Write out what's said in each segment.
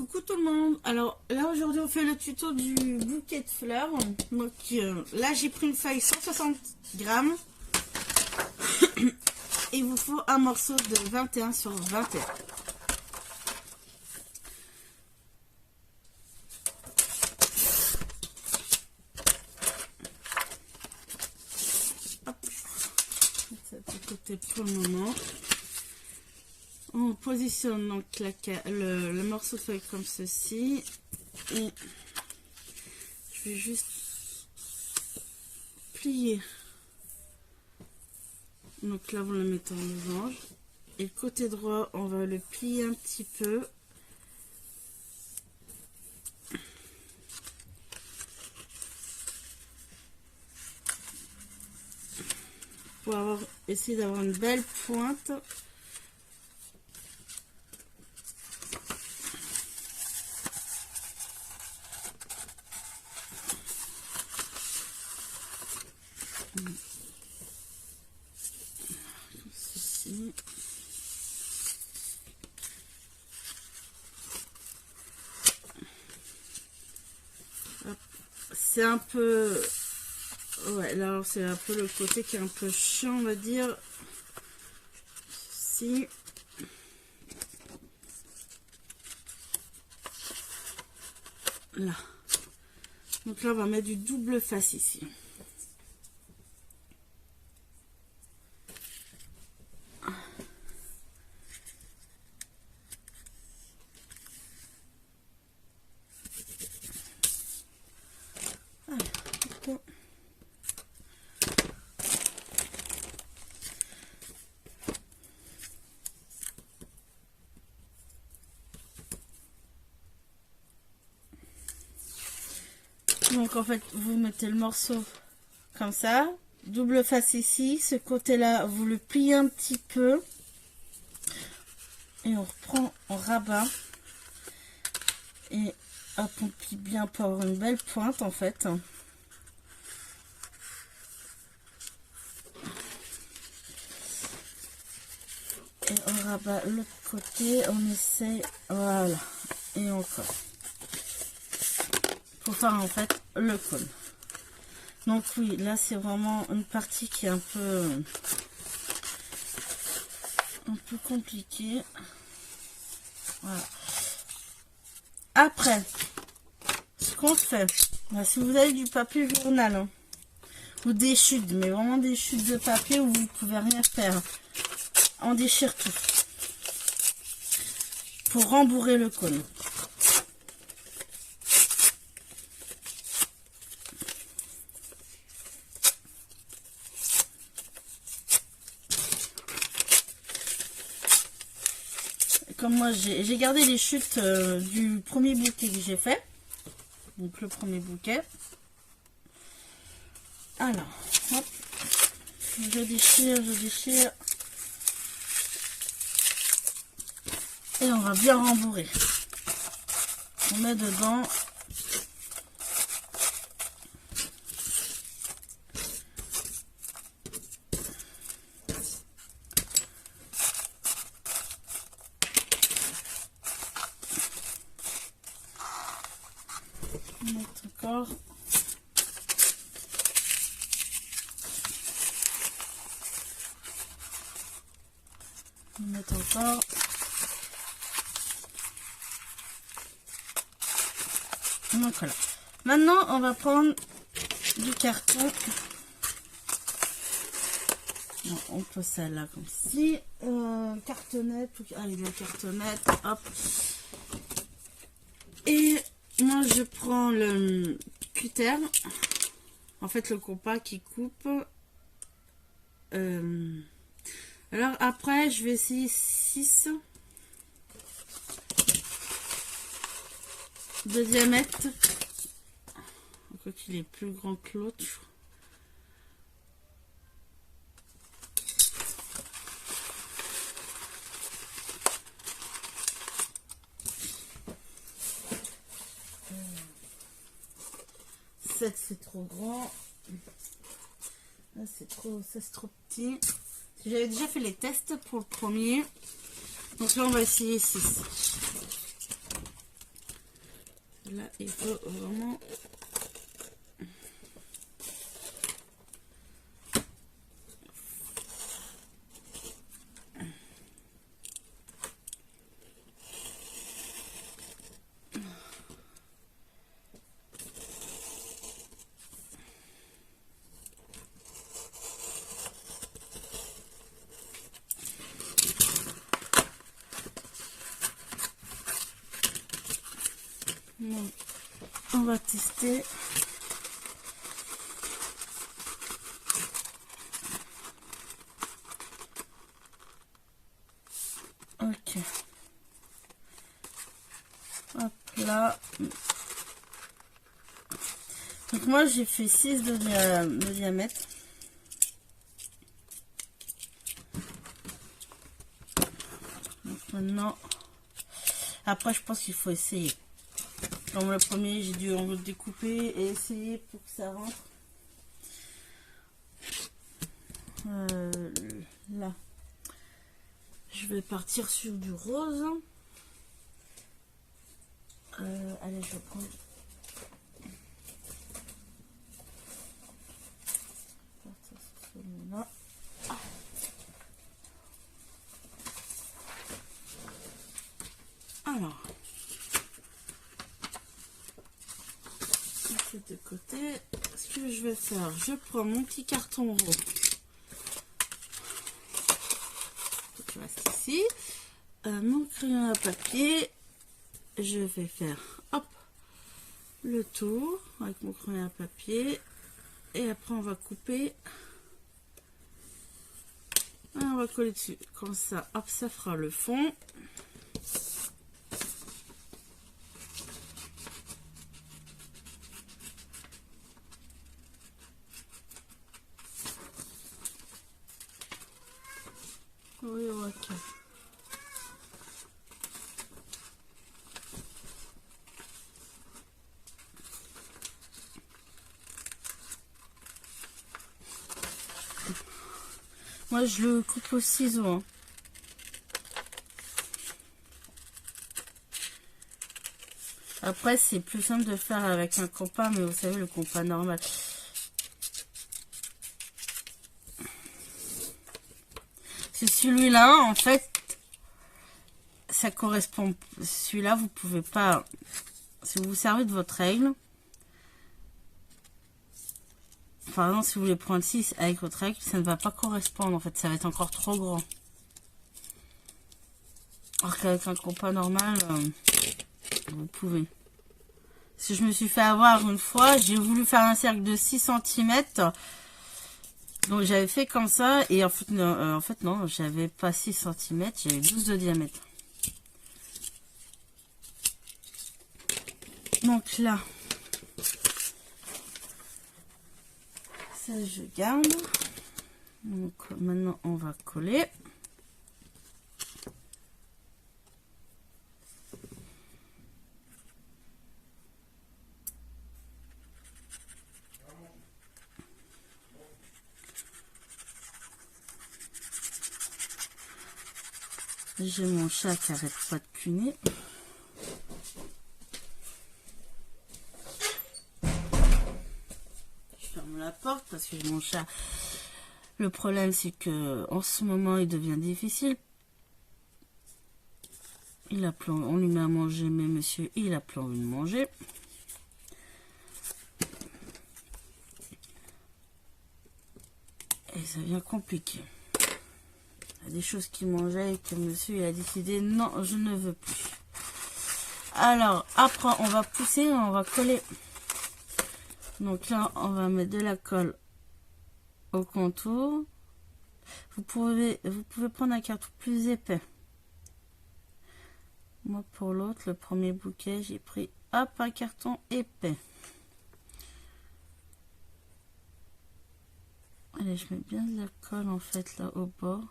Coucou tout le monde. Alors là aujourd'hui on fait le tuto du bouquet de fleurs. Donc là j'ai pris une feuille 160 grammes. Il vous faut un morceau de 21 sur 21. Hop. Ça de côté pour le moment. On positionne donc le morceau de feuille comme ceci. Et je vais juste plier. Donc là, vous le mettez en losange. Et le côté droit, on va le plier un petit peu. Pour essayer d'avoir une belle pointe. C'est un peu... Ouais, là c'est un peu le côté qui est un peu chiant, on va dire. Si. Là. Donc là on va mettre du double face ici. Donc en fait vous mettez le morceau comme ça, double face ici, ce côté là vous le pliez un petit peu et on reprend, on rabat et hop, on plie bien pour avoir une belle pointe en fait. Et on rabat l'autre côté, on essaie, voilà, et on colle. Pour faire en fait le cône. Donc oui, là c'est vraiment une partie qui est un peu compliquée. Voilà. Après, ce qu'on fait, là, si vous avez du papier journal hein, ou des chutes, mais vraiment des chutes de papier où vous ne pouvez rien faire, on déchire tout pour rembourrer le cône. Comme moi j'ai gardé les chutes du premier bouquet que j'ai fait, donc le premier bouquet. Alors hop, je déchire et on va bien rembourrer. On met dedans encore. On met encore. Donc voilà. Maintenant, on va prendre du carton. Bon, on pose ça là comme ci. Cartonnette. Allez, la cartonnette. Hop. Et moi, je prends le cutter. En fait, le compas qui coupe. Alors après, je vais essayer 6 de diamètre. Quoi qu'il est plus grand que l'autre. C'est trop grand. Là, c'est trop petit. J'avais déjà fait les tests pour le premier. Donc là, on va essayer 6. Là, il faut vraiment... Bon, on va tester. Ok. Hop là. Donc moi j'ai fait 6 de diamètre. Donc maintenant, après je pense qu'il faut essayer. Comme le premier, j'ai dû en découper et essayer pour que ça rentre. Là, je vais partir sur du rose. Allez, je vais prendre. Celui-là. Alors. De côté, ce que je vais faire, je prends mon petit carton rond qui reste ici, mon crayon à papier, je vais faire hop le tour avec mon crayon à papier et après on va couper et on va coller dessus comme ça, hop, ça fera le fond. Oui, ok. Moi, je le coupe au ciseau. Hein. Après, c'est plus simple de faire avec un compas, mais vous savez, le compas normal. C'est celui-là, en fait, ça correspond. Celui-là, vous pouvez pas. Si vous vous servez de votre règle, par exemple, si vous voulez prendre 6 avec votre règle, ça ne va pas correspondre. En fait, ça va être encore trop grand. Alors qu'avec un compas normal, vous pouvez. Si je me suis fait avoir une fois, j'ai voulu faire un cercle de 6 cm. Donc j'avais fait comme ça et en fait non, j'avais pas 6 cm, j'avais 12 de diamètre. Donc là, ça je garde. Donc maintenant on va coller. J'ai mon chat qui arrête pas de cuner. Je ferme la porte parce que mon chat... Le problème c'est que en ce moment il devient difficile. Il a plus... On lui met à manger, mais monsieur, il a plus envie de manger. Et ça devient compliqué. Il y a des choses qu'il mangeait et que monsieur il a décidé non, je ne veux plus. Alors après on va pousser, on va coller. Donc là on va mettre de la colle au contour. Vous pouvez prendre un carton plus épais. Moi pour l'autre, le premier bouquet, j'ai pris hop un carton épais. Allez, je mets bien de la colle en fait là au bord.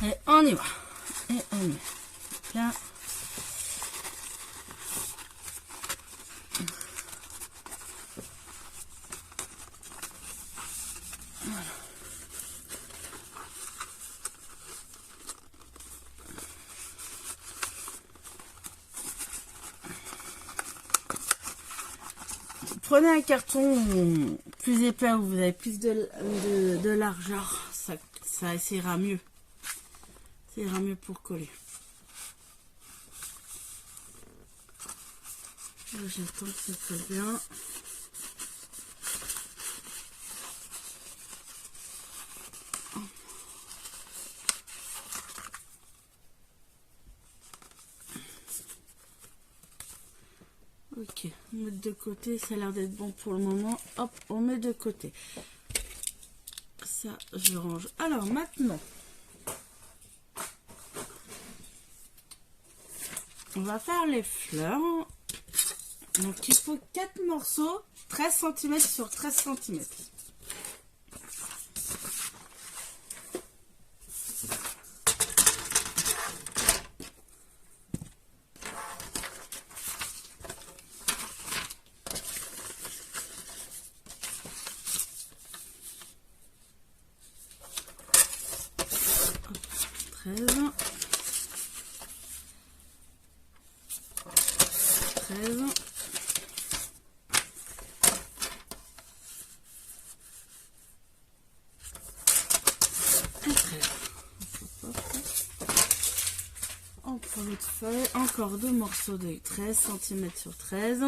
Et on y va. Et on y va. Là. Voilà. prenez un carton plus épais où vous avez plus de largeur, ça ira mieux. Ça ira mieux pour coller. J'attends que ça colle bien. Ok, on met de côté, ça a l'air d'être bon pour le moment. Hop, on met de côté. Ça, je range. Alors maintenant, on va faire les fleurs. Donc il faut 4 morceaux, 13 cm sur 13 cm. On prend l'autre feuille, encore 2 morceaux de 13 cm sur 13.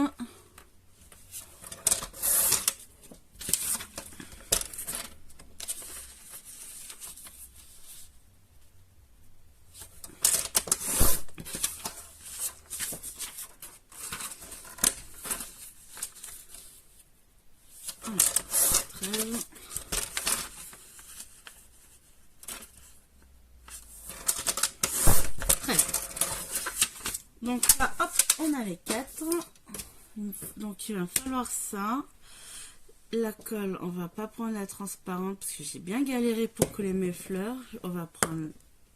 Donc là, hop, on a les 4. Donc il va falloir ça. La colle, on va pas prendre la transparente parce que j'ai bien galéré pour coller mes fleurs. On va prendre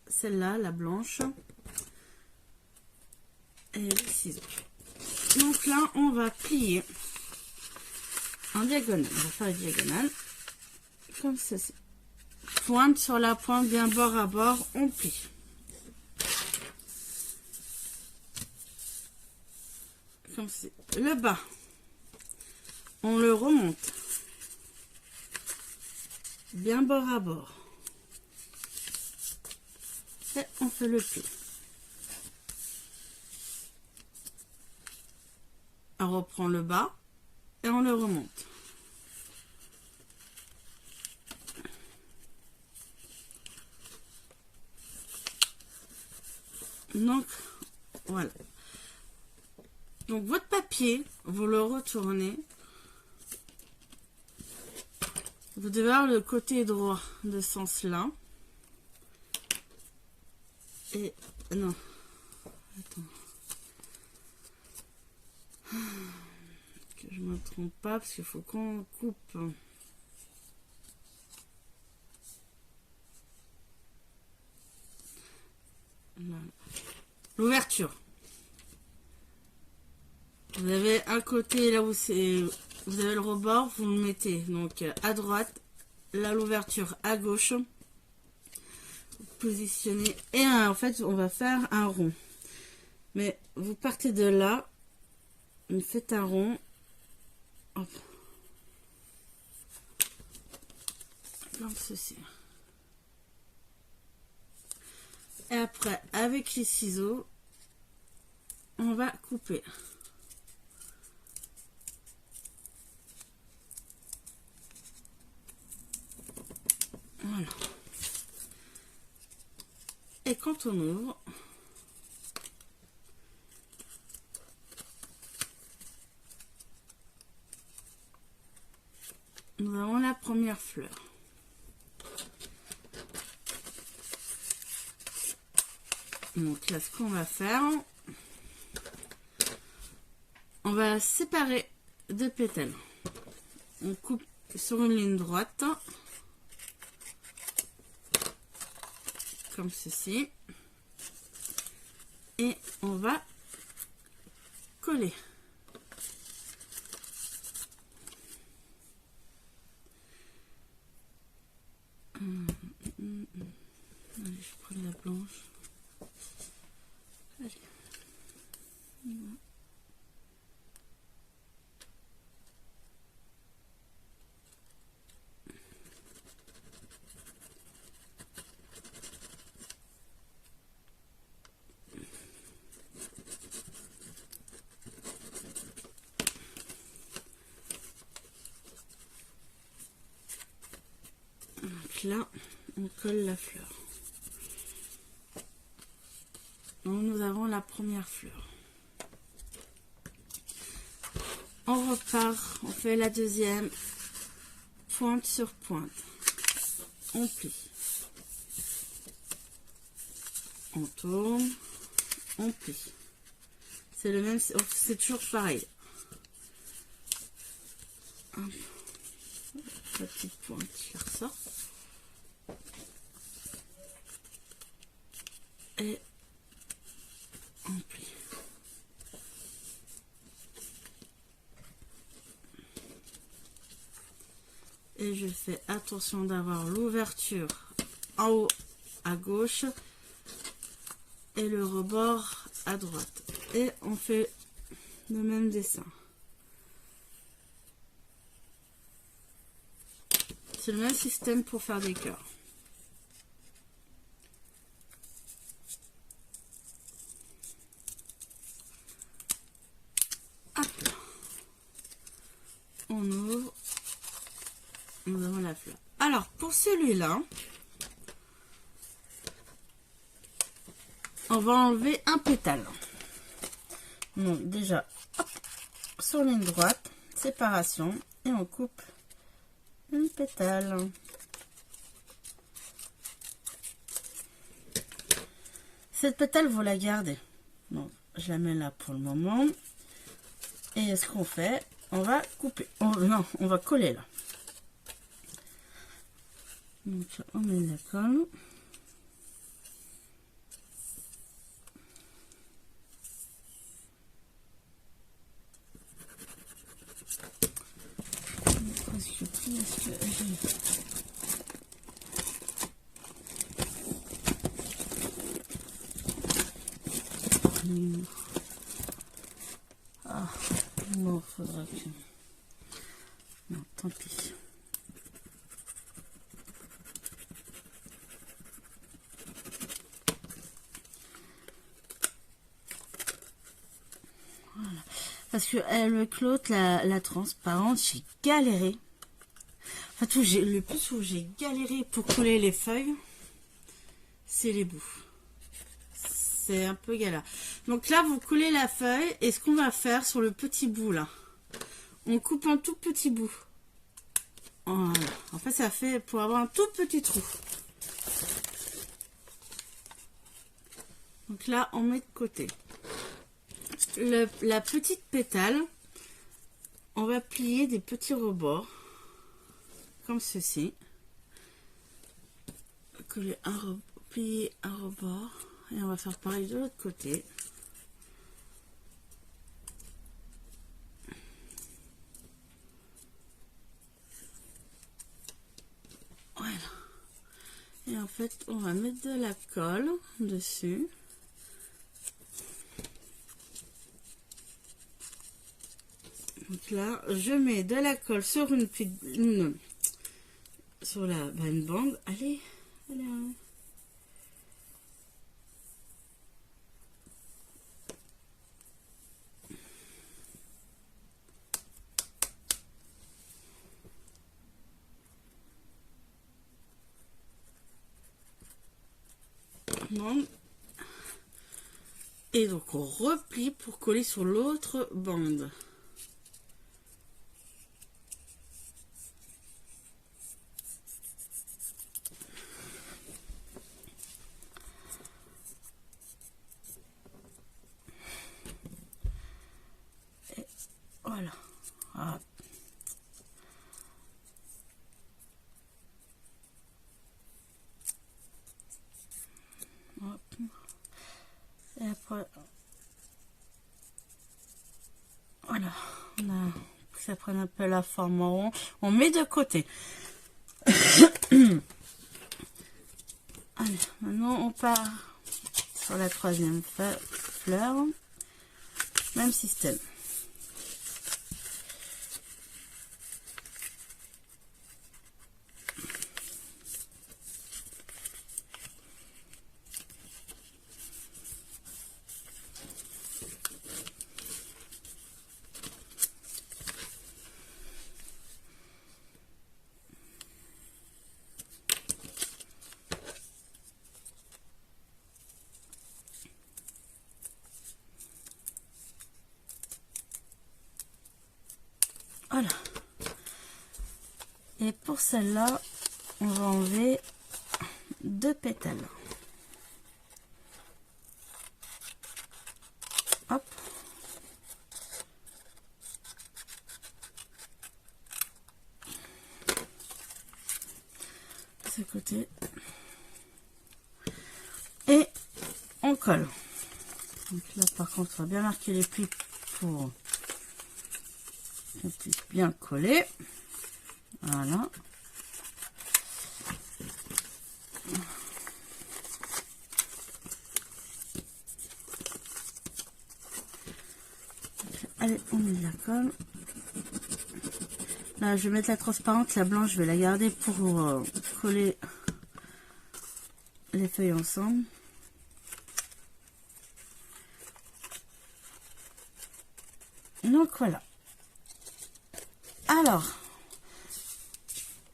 celle-là, la blanche. Et les ciseaux. Donc là, on va plier en diagonale. On va faire une diagonale. Comme ceci. Pointe sur la pointe, bien bord à bord, on plie. Comme c'est le bas, on le remonte bien bord à bord et on fait le pli. On reprend le bas et on le remonte. Donc voilà. Donc votre papier, vous le retournez. Vous devez avoir le côté droit de ce sens-là. Et non. Attends. Que je ne me trompe pas parce qu'il faut qu'on coupe. L'ouverture. Vous avez un côté là où c'est, vous avez le rebord, vous le mettez donc à droite, là l'ouverture à gauche, vous positionnez et en fait on va faire un rond. Mais vous partez de là, vous faites un rond, hop, comme ceci. Et après avec les ciseaux, on va couper. Voilà. Et quand on ouvre, nous avons la première fleur. Donc là, ce qu'on va faire, on va séparer deux pétales. On coupe sur une ligne droite. Comme ceci, et on va coller. Allez, je prends la blanche. Allez. là, on colle la fleur. Donc nous avons la première fleur. On repart, on fait la deuxième, pointe sur pointe. On plie. On tourne, on plie. C'est le même, c'est toujours pareil. Hop. La petite pointe qui ressort. Et on plie. Et je fais attention d'avoir l'ouverture en haut à gauche et le rebord à droite. Et on fait le même dessin. C'est le même système pour faire des cœurs. Hop. On ouvre. Nous avons la fleur. Alors, pour celui-là, on va enlever un pétale. Donc, déjà, hop, sur ligne droite, séparation, et on coupe une pétale. Cette pétale, vous la gardez. Donc, je la mets là pour le moment. Et ce qu'on fait, on va couper. Non, on va coller là. Donc, on met la colle. Presque plus, est-ce que ah, non, faudra que... Non, tant pis. Voilà. Parce que le Claude, la transparente, j'ai galéré. Enfin, tout, le plus où j'ai galéré pour coller les feuilles, c'est les bouts. C'est un peu galère. Donc là, vous collez la feuille et ce qu'on va faire sur le petit bout là, on coupe un tout petit bout. Voilà. En fait, ça fait pour avoir un tout petit trou. Donc là, on met de côté. La petite pétale, on va plier des petits rebords comme ceci. Plier un rebord et on va faire pareil de l'autre côté. Voilà. Et en fait, on va mettre de la colle dessus. Donc là, je mets de la colle sur sur une bande. Allez, allez. Bande. Et donc on replie pour coller sur l'autre bande. Et voilà. Hop. Hop. Et après, voilà, on a, ça prend un peu la forme en rond. On met de côté. Allez, maintenant on part sur la troisième fleur. Même système. Et pour celle-là, on va enlever 2 pétales. Hop. De ce côté. Et on colle. Donc là, par contre, on va bien marquer les plis pour qu'on puisse bien coller. Voilà. Allez, on met de la colle. Là, je vais mettre la transparente, la blanche, je vais la garder pour coller les feuilles ensemble. Donc voilà. Alors,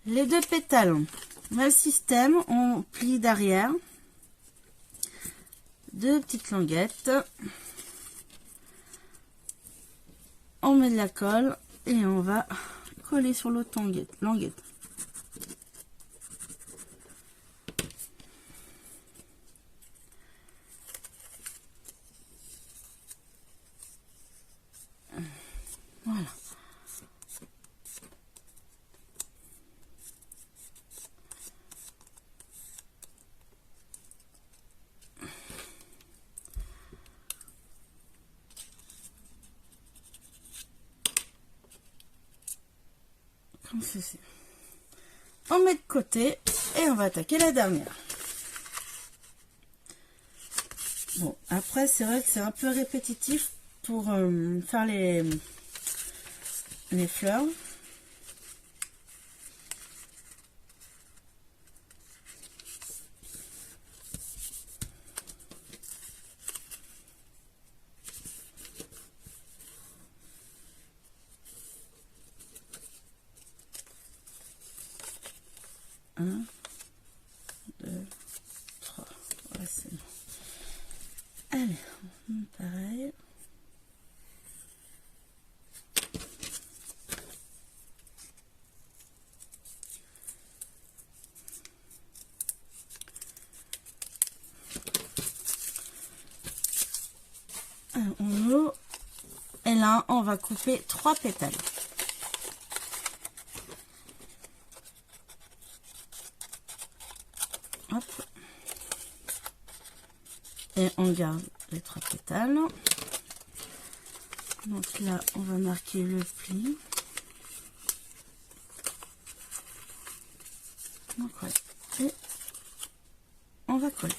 les 2 pétales, même système, on plie derrière. 2 petites languettes. On met de la colle et on va coller sur l'autre languette. Voilà. Comme ceci. On met de côté et on va attaquer la dernière. Bon, après c'est vrai que c'est un peu répétitif pour faire les fleurs. Un, 2, 3. Ouais, c'est bon. Allez, pareil. Alors, on ouvre. Et là, on va couper 3 pétales. Hop. Et on garde les 3 pétales. Donc là, on va marquer le pli. Donc voilà. Et on va coller.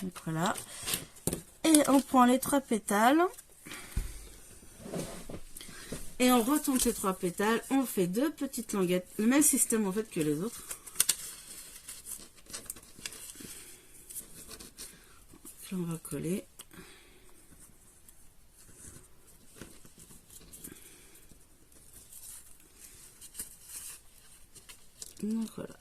Donc voilà. Et on prend les 3 pétales. Et on retourne ces 3 pétales. On fait 2 petites languettes. Le même système en fait que les autres. Là, on va coller. Donc voilà.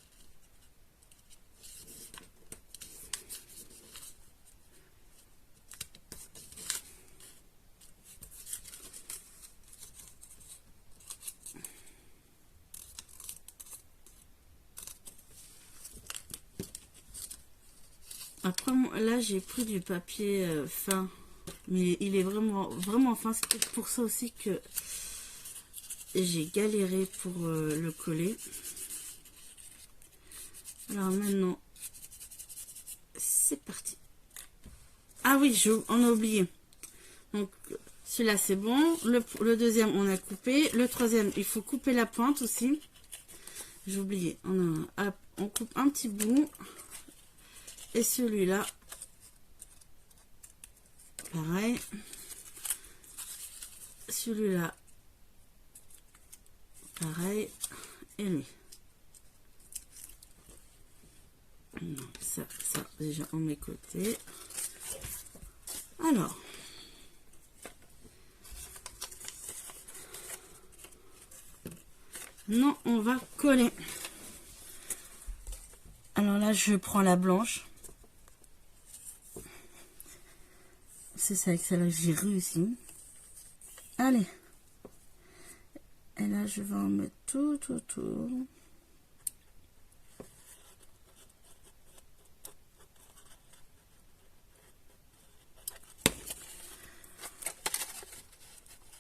Après, là, j'ai pris du papier fin, mais il est vraiment fin. C'est peut-être pour ça aussi que j'ai galéré pour le coller. Alors maintenant, c'est parti. Ah oui, on a oublié. Donc, celui-là, c'est bon. Le deuxième, on a coupé. Le troisième, il faut couper la pointe aussi. J'ai oublié. On coupe un petit bout. Et celui-là, pareil. Celui-là, pareil. Et lui. Ça, déjà, on met côté. Alors, Maintenant, on va coller. Alors là, je prends la blanche. C'est avec celle-là que j'ai réussi. Allez. Et là, je vais en mettre tout autour.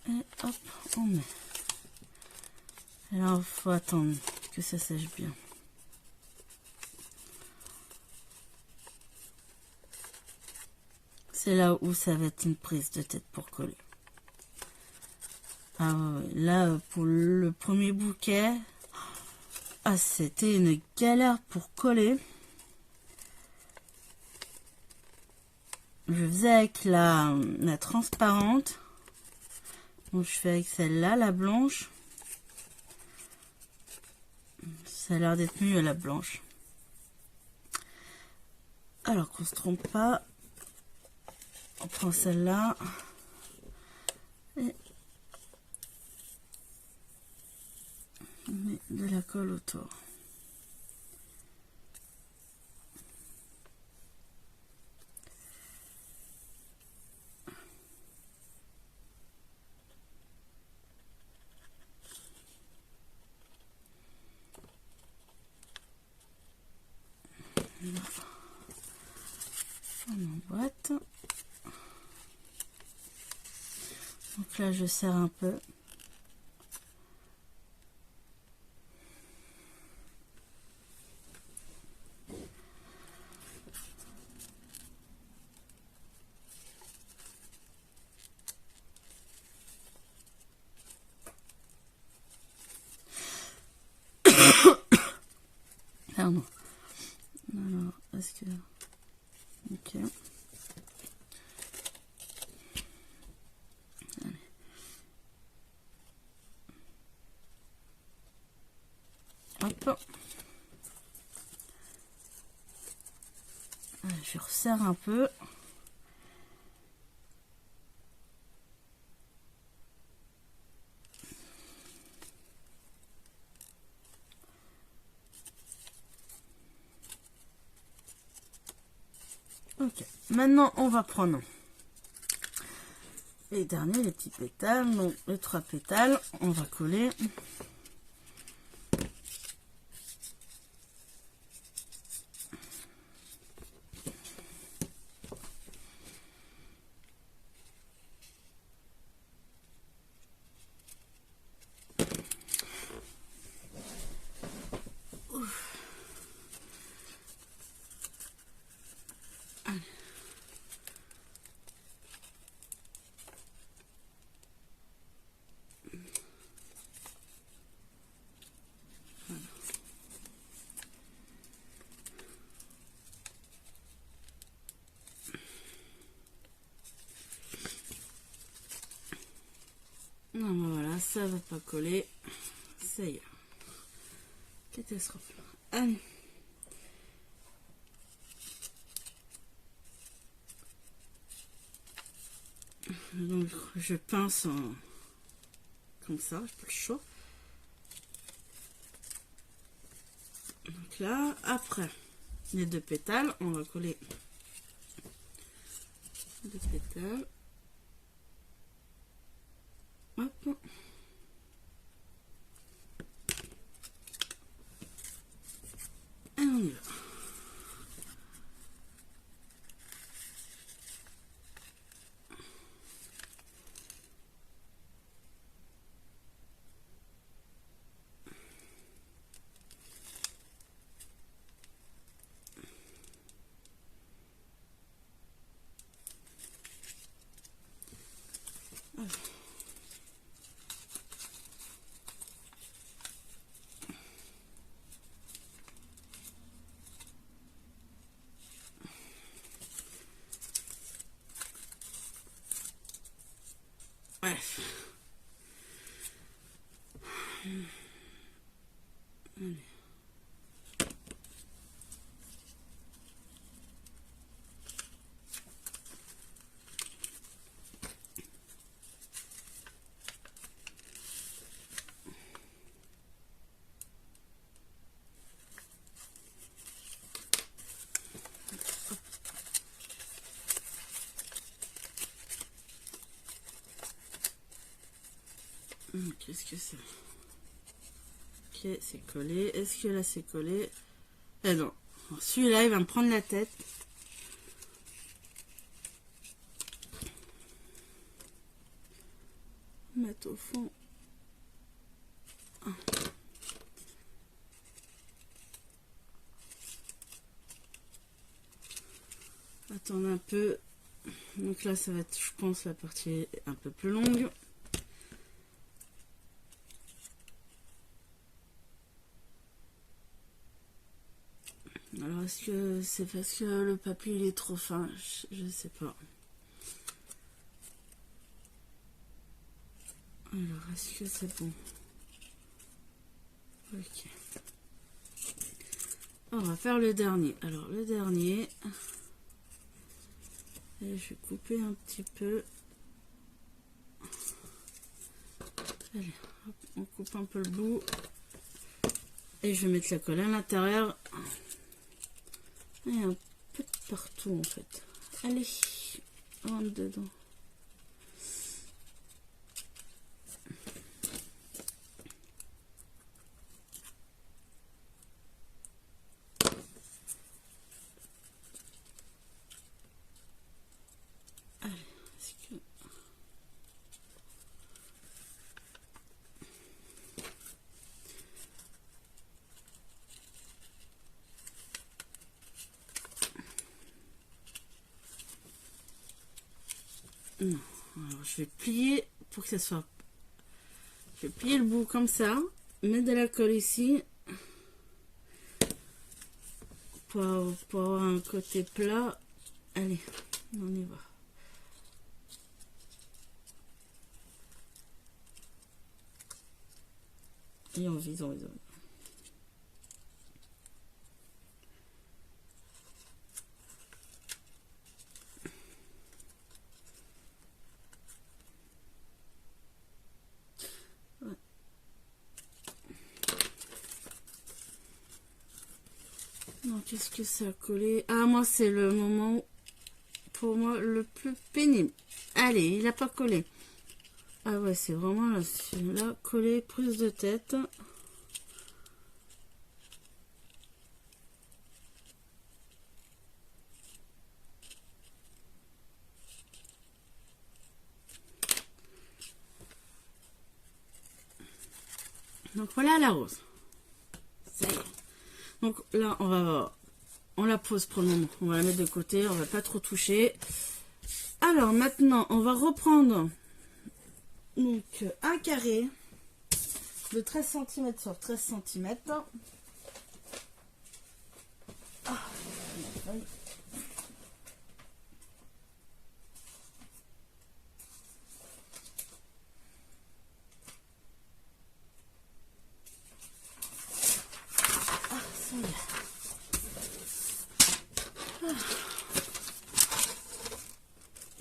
Et hop, on met. Alors, il faut attendre que ça sèche bien. C'est là où ça va être une prise de tête pour coller. Ah ouais, là, pour le premier bouquet, ah, c'était une galère pour coller. Je faisais avec la transparente. Donc, je fais avec celle-là, la blanche. Ça a l'air d'être mieux la blanche. Alors qu'on se trompe pas. On prend celle-là. Et on met de la colle autour. Voilà. On emboîte. Donc là, je serre un peu. Pardon. Alors, est-ce que... Ok. Allez. Hop. Allez, je resserre un peu. Ok, maintenant on va prendre les derniers, les petits pétales, donc les 3 pétales, on va coller. Non, ben voilà, ça va pas coller. Ça y est. Catastrophe. Allez. Donc, je pince comme ça, je peux le chaud. Donc là, après les 2 pétales, on va coller 2 pétales. Hop. Et on y va. Ouais. Allez. Qu'est-ce que c'est? Ok, c'est collé. Est-ce que là c'est collé? Eh non. Celui-là, il va me prendre la tête. Mettre au fond. Attendre un peu. Donc là, ça va être, je pense, la partie un peu plus longue. Alors, est-ce que c'est parce que le papier il est trop fin? Je sais pas. Alors, est-ce que c'est bon? Ok. On va faire le dernier. Alors, le dernier... Et je vais couper un petit peu. Allez, hop, on coupe un peu le bout. Et je vais mettre la colle à l'intérieur. Et un peu de partout en fait. Allez, on rentre dedans. Allez, est-ce que... Non. Alors, je vais plier pour que ça soit... Je vais plier le bout comme ça. Mettre de la colle ici. Pour avoir un côté plat. Allez, on y va. Et on vise, on vise. Qu'est-ce que ça a collé? Ah, moi, c'est le moment, pour moi, le plus pénible. Allez, il n'a pas collé. Ah ouais, c'est vraiment là, collé, prise de tête. Donc, voilà la rose. Ça y est. Donc, là, on la pose pour le moment. On va la mettre de côté, on va pas trop toucher. Alors, maintenant, on va reprendre donc un carré de 13 cm sur 13 cm. Ah, ça y est.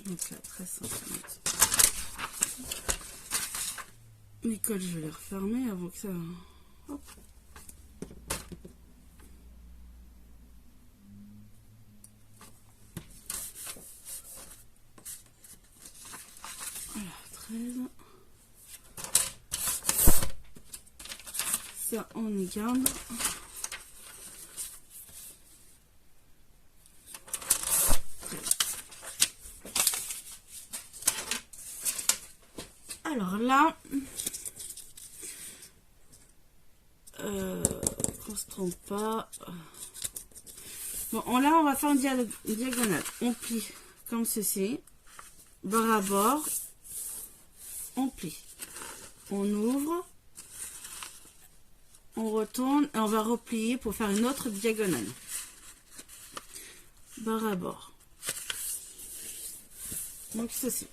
Donc là, 13 cm. Les cols, je vais les refermer avant que ça... Hop. Voilà, 13. Ça, on y garde. Alors là, qu'on se trompe pas. Bon, là, on va faire une diagonale. On plie comme ceci, bord à bord. On plie, on ouvre, on retourne et on va replier pour faire une autre diagonale. Bord à bord. Donc ceci.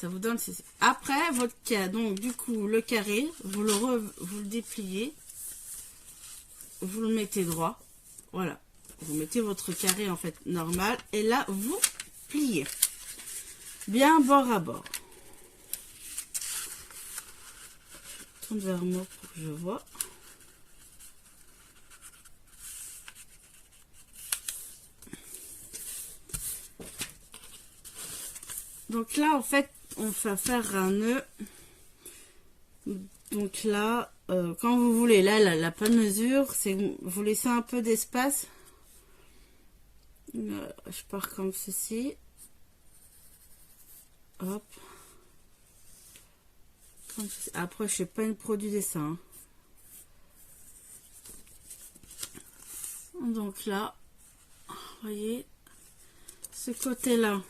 Ça vous donne ceci. Après, votre cas, donc du coup, le carré, vous le dépliez, vous le mettez droit. Voilà. Vous mettez votre carré en fait normal. Et là, vous pliez. Bien bord à bord. Je tourne vers moi pour que je vois. Donc là, en fait, on va faire un nœud Donc là, quand vous voulez, là, la bonne mesure, c'est que vous laissez un peu d'espace. Je pars comme ceci. Hop. Comme ceci. Après, je ne suis pas une pro du dessin. Donc là, vous voyez, ce côté-là.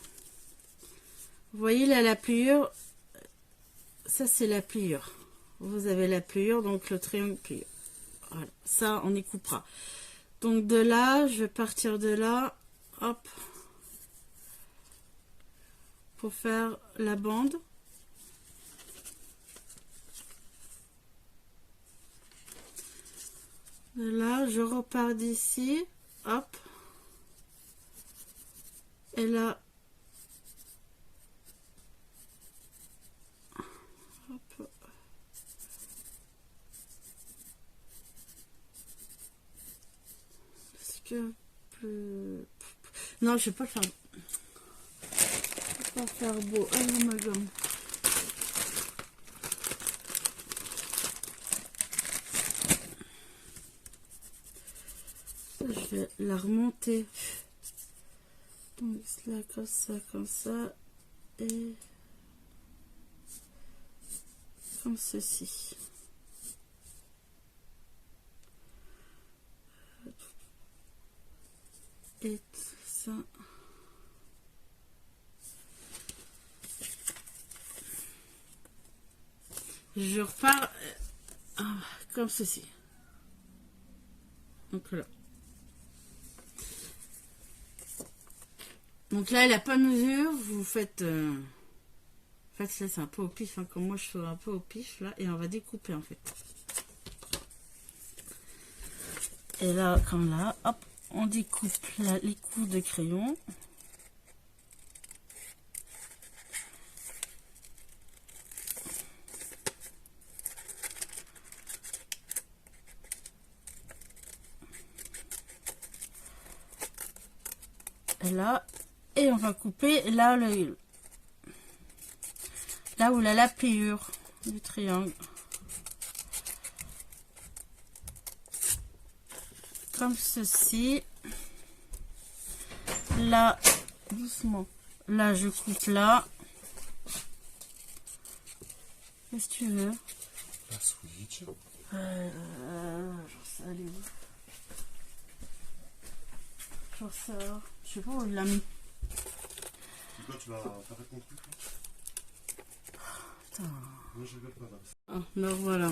Vous voyez là, la pliure. Ça, c'est la pliure. Vous avez la pliure, donc le triangle pliure. Voilà, ça, on y coupera. Donc de là, je vais partir de là, hop, pour faire la bande. De là, je repars d'ici, hop, et là, hop. Est-ce que plus... Non, je vais pas le faire. Je vais pas faire beau. Oh ma gomme. Je vais la remonter. Donc là, comme ça, et comme ceci. Et ça. Je repars comme ceci. Donc là. Donc là, elle n'a pas de mesure. Vous faites... En fait, là, c'est un peu au pif. Hein, comme moi, je fais un peu au pif. Là, et on va découper, en fait. Et là, comme là, hop, on découpe là, les coups de crayon. Et là, et on va couper là, là où la pliure du triangle. Comme ceci. Là, doucement. Là, je coupe là. Qu'est-ce que tu veux? La Switch. J'en sais, elle est où? J'en sais, je sais pas où il l'a mis. Et toi, tu vas faire ton truc là? Putain. Moi, je rigole pas là. Ah, ben voilà.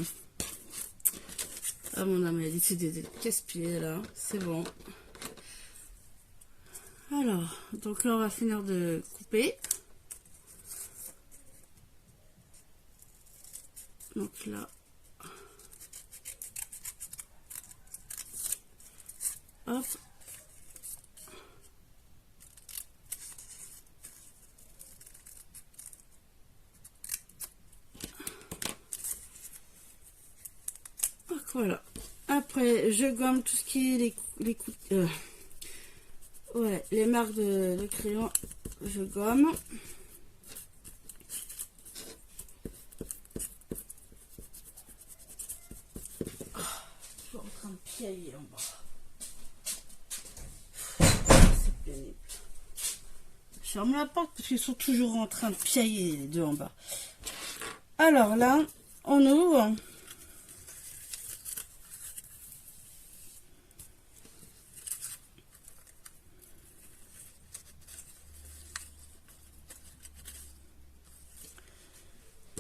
Ah, mon âme, elle a décidé de casse-pied là. C'est bon. Alors, donc là, on va finir de couper. Donc là. Hop. Donc voilà. Après, je gomme tout ce qui est les coups. Ouais, les marques de crayon, je gomme. Oh, je suis en train de piailler en bas. C'est pénible. Je ferme la porte parce qu'ils sont toujours en train de piailler les deux en bas. Alors là, on ouvre.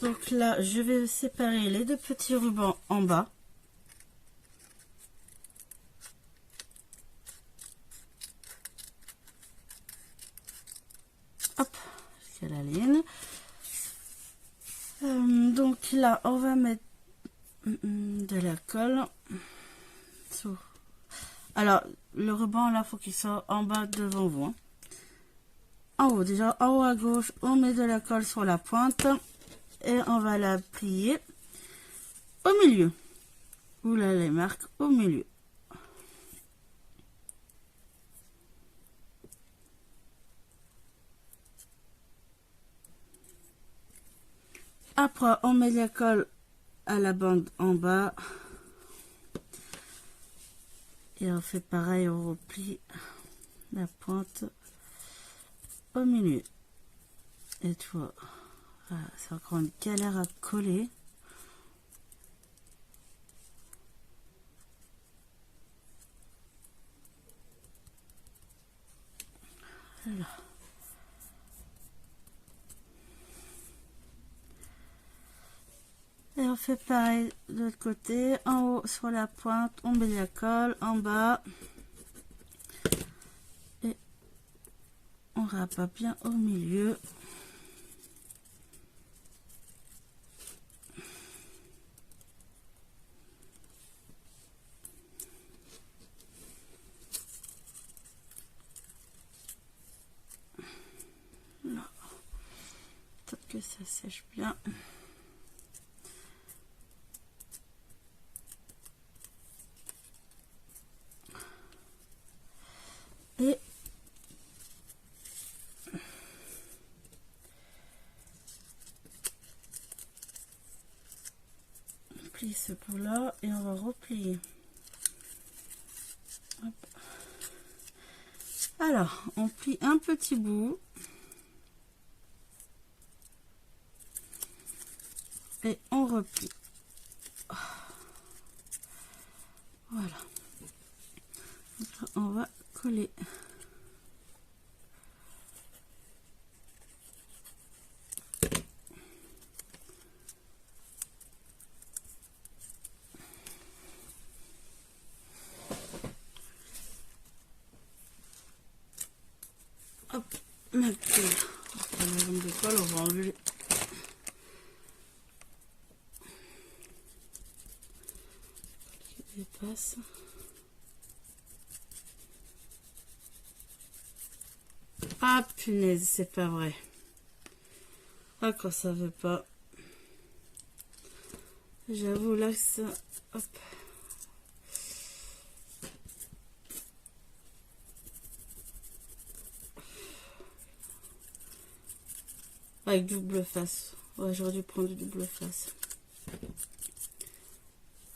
Donc là, je vais séparer les deux petits rubans en bas. Hop, jusqu'à la ligne. Donc là, on va mettre de la colle. Alors, le ruban, là, faut qu'il soit en bas devant vous. Hein. En haut, déjà, en haut à gauche, on met de la colle sur la pointe. Et on va la plier au milieu. Où là, les marques au milieu. Après, on met de la colle à la bande en bas. Et on fait pareil, on replie la pointe au milieu. Et tu vois, voilà, c'est encore une galère à coller. Voilà. Et on fait pareil de l'autre côté, en haut sur la pointe, on met la colle, en bas. Et on rabat bien au milieu. Là. Peut-être que ça sèche bien. Et on plie ce bout là et on va replier. Hop. Alors on plie un petit bout et on replie. Voilà. Donc là, on va coller. Hop, maintenant, la gomme de colle, on va enlever qui dépasse. Ah punaise, c'est pas vrai. Ah, quand ça veut pas. J'avoue là que ça. Hop. Avec double face. Ouais, j'aurais dû prendre du double face.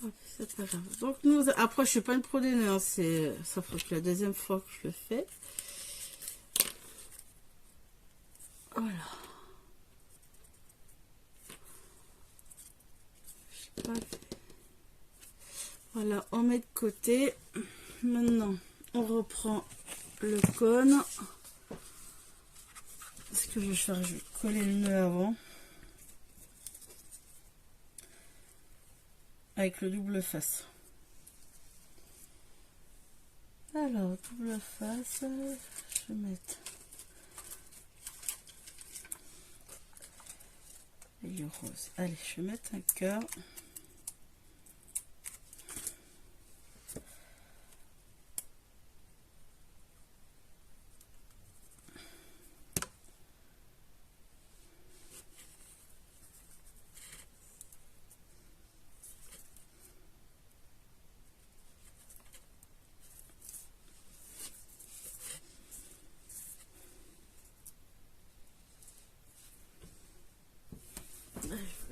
Hop, c'est pas grave. Donc nous, après je suis pas une pro des nœuds, c'est ça fait que la deuxième fois que je le fais. Voilà. Voilà, on met de côté. Maintenant, on reprend le cône. Ce que je vais faire, je vais coller le nœud avant. Avec le double face. Alors, double face, je vais mettre les roses. Allez, je vais mettre un cœur.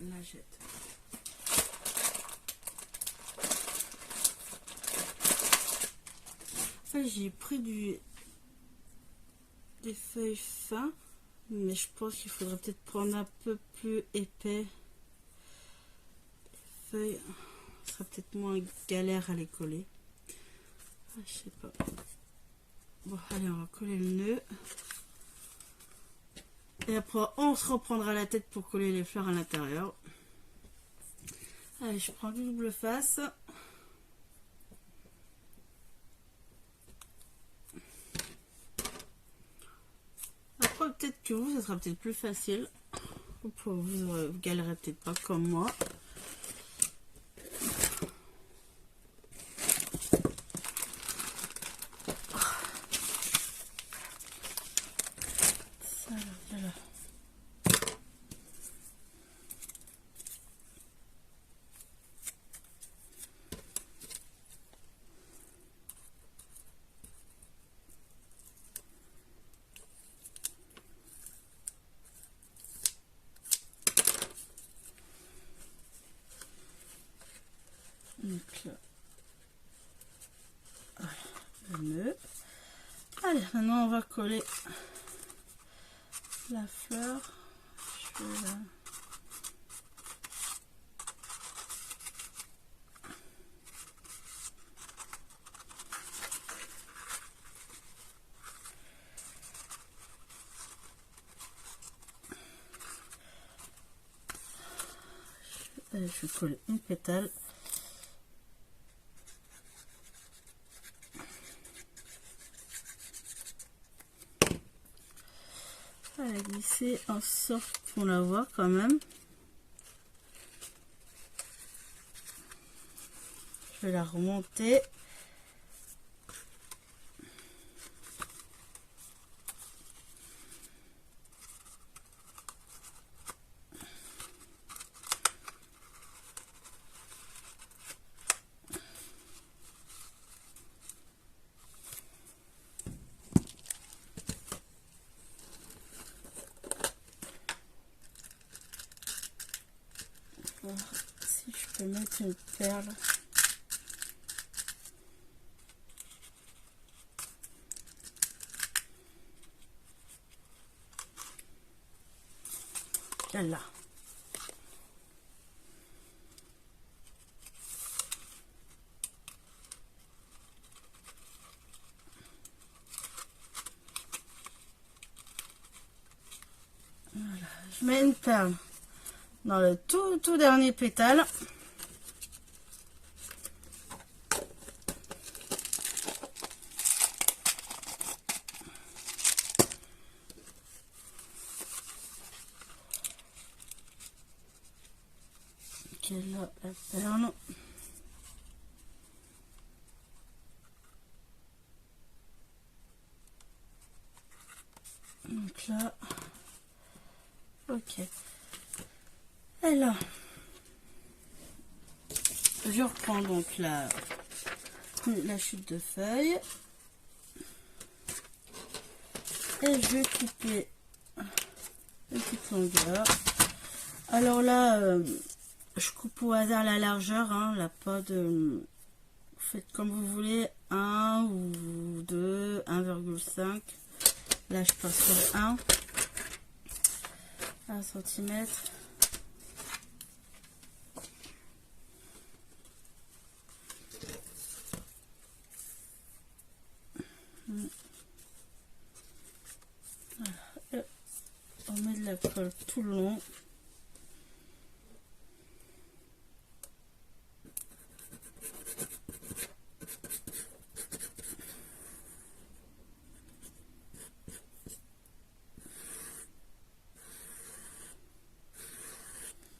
La jette. J'ai pris des feuilles fins, mais je pense qu'il faudrait peut-être prendre un peu plus épais. Les feuilles, ce sera peut-être moins galère à les coller. Ah, je sais pas. Bon, allez, on va coller le nœud. Et après, on se reprendra la tête pour coller les fleurs à l'intérieur. Allez, je prends du double face. Après, peut-être que vous, ça sera peut-être plus facile. Vous galérez peut-être pas comme moi. Voilà. Donc là, voilà, le nœud. Allez, maintenant on va coller la fleur. Je vais la... Allez, je vais coller une pétale. On va la glisser en sorte qu'on la voit quand même. Je vais la remonter. Voir si je peux mettre une perle. Là. Voilà. Je mets une perle dans le tout dernier pétale. Ok, là, la perle. Donc là, ok. Et là, je reprends donc la chute de feuilles. Et je vais couper une petite longueur. Alors là, je coupe au hasard la largeur, hein, la pas de... Vous faites comme vous voulez, 1 ou 2, 1,5. Là, je passe sur 1 cm. Voilà. On met de la colle tout le long.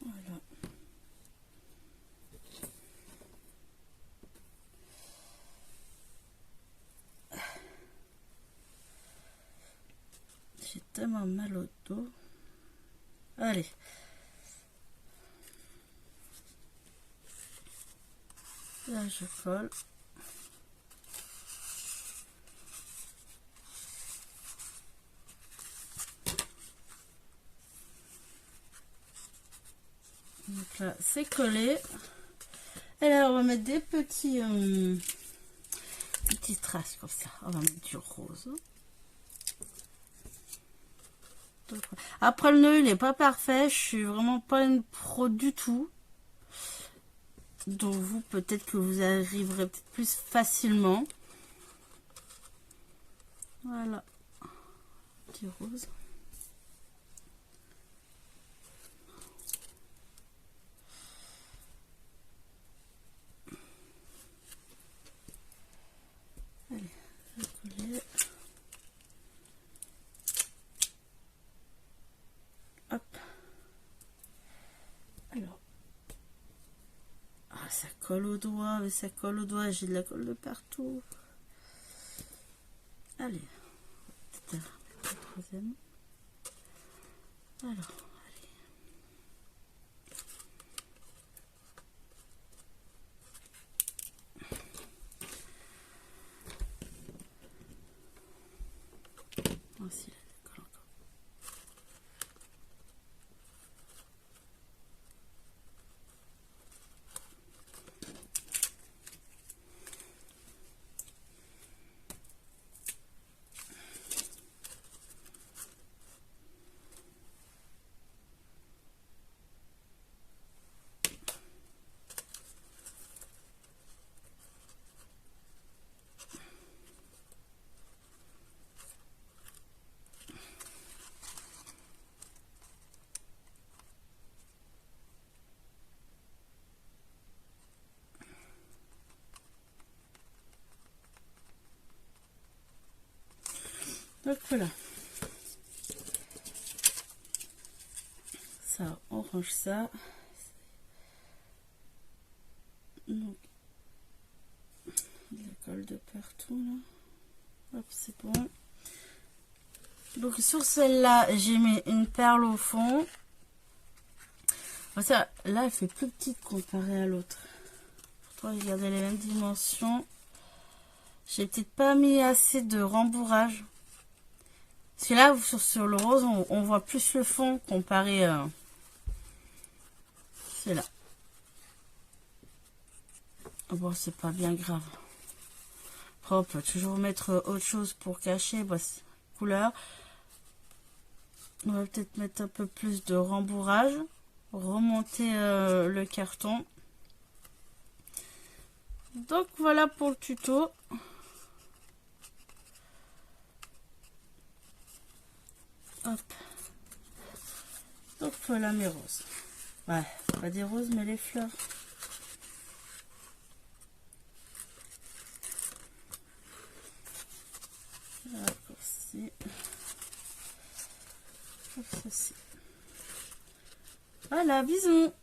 Voilà. J'ai tellement mal au dos. Allez. Là, je colle. Donc là, c'est collé. Et là, on va mettre des petites traces comme ça. On va mettre du rose. Après, le nœud, il n'est pas parfait. Je suis vraiment pas une pro du tout. Donc, vous, peut-être que vous arriverez peut-être plus facilement. Voilà. Petit rose. Allez, je vais coller. Hop. Alors. Ah, ça colle au doigt, mais ça colle au doigt. J'ai de la colle de partout. Allez. Peut-être le troisième. Alors, allez. Voici la colle encore. Donc voilà. Ça, on range ça. Donc, il colle de partout là. Hop, c'est bon. Donc sur celle-là, j'ai mis une perle au fond. Ça, là, elle fait plus petite comparée à l'autre. Pourtant, j'ai gardé les mêmes dimensions. J'ai peut-être pas mis assez de rembourrage. Parce que là, sur le rose, on voit plus le fond comparé à celui-là. Bon, c'est pas bien grave. Après, on peut toujours mettre autre chose pour cacher. Bah, couleur. On va peut-être mettre un peu plus de rembourrage. Remonter le carton. Donc voilà pour le tuto. Hop. Donc voilà mes roses. Ouais, pas des roses mais les fleurs. Raccourci. Comme ceci. Voilà, bisous.